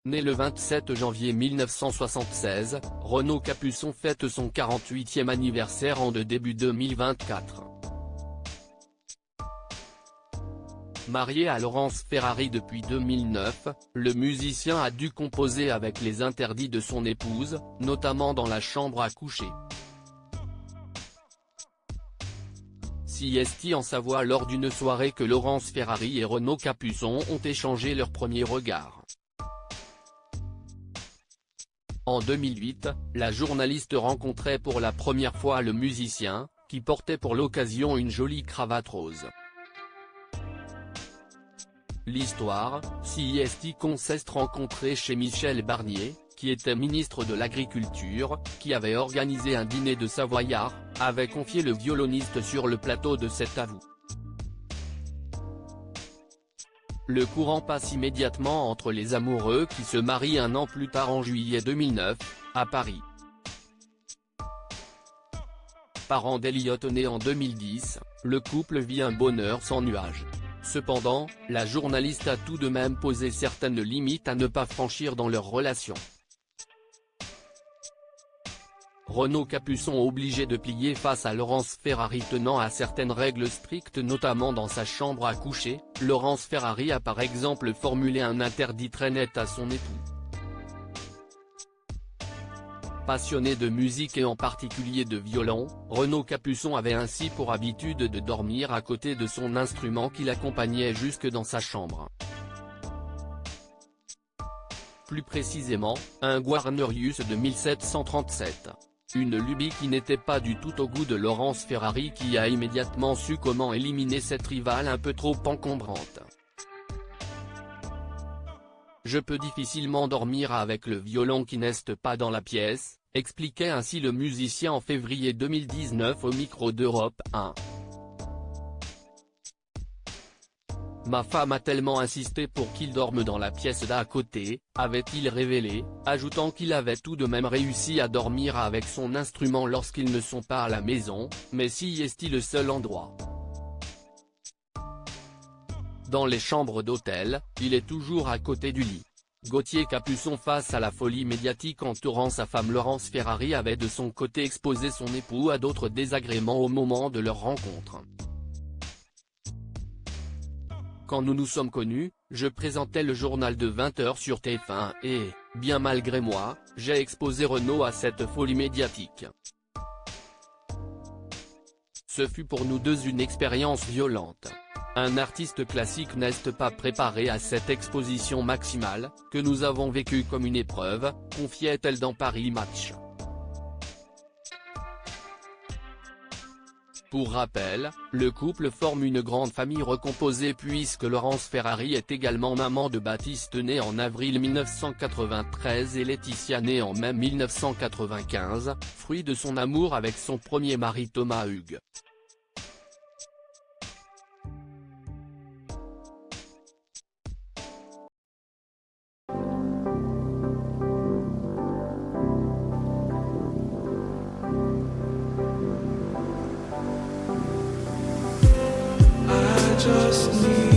Né le 27 janvier 1976, Renaud Capuçon fête son 48e anniversaire en début 2024. Marié à Laurence Ferrari depuis 2009, le musicien a dû composer avec les interdits de son épouse, notamment dans la chambre à coucher. Siesti en Savoie lors d'une soirée que Laurence Ferrari et Renaud Capuçon ont échangé leur premier regard. En 2008, la journaliste rencontrait pour la première fois le musicien, qui portait pour l'occasion une jolie cravate rose. L'histoire, Siesti consiste rencontré chez Michel Barnier, qui était ministre de l'Agriculture, qui avait organisé un dîner de Savoyards, avait confié le violoniste sur le plateau de cet avou. Le courant passe immédiatement entre les amoureux qui se marient un an plus tard en juillet 2009, à Paris. Parent d'Elliot né en 2010, le couple vit un bonheur sans nuages. Cependant, la journaliste a tout de même posé certaines limites à ne pas franchir dans leur relation. Renaud Capuçon obligé de plier face à Laurence Ferrari tenant à certaines règles strictes notamment dans sa chambre à coucher, Laurence Ferrari a par exemple formulé un interdit très net à son époux. Passionné de musique et en particulier de violon, Renaud Capuçon avait ainsi pour habitude de dormir à côté de son instrument qui l'accompagnait jusque dans sa chambre. Plus précisément, un Guarnerius de 1737. Une lubie qui n'était pas du tout au goût de Laurence Ferrari qui a immédiatement su comment éliminer cette rivale un peu trop encombrante. Je peux difficilement dormir avec le violon qui n'est pas dans la pièce, expliquait ainsi le musicien en février 2019 au micro d'Europe 1. Ma femme a tellement insisté pour qu'il dorme dans la pièce d'à côté, avait-il révélé, ajoutant qu'il avait tout de même réussi à dormir avec son instrument lorsqu'ils ne sont pas à la maison, mais Siesti le seul endroit. Dans les chambres d'hôtel, il est toujours à côté du lit. Gauthier Capuçon face à la folie médiatique entourant sa femme Laurence Ferrari avait de son côté exposé son époux à d'autres désagréments au moment de leur rencontre. Quand nous nous sommes connus, je présentais le journal de 20h sur TF1 et, bien malgré moi, j'ai exposé Renaud à cette folie médiatique. Ce fut pour nous deux une expérience violente. Un artiste classique n'est pas préparé à cette exposition maximale, que nous avons vécue comme une épreuve, confiait-elle dans Paris Match. Pour rappel, le couple forme une grande famille recomposée puisque Laurence Ferrari est également maman de Baptiste né en avril 1993 et Laetitia née en mai 1995, fruit de son amour avec son premier mari Thomas Hugues. Just need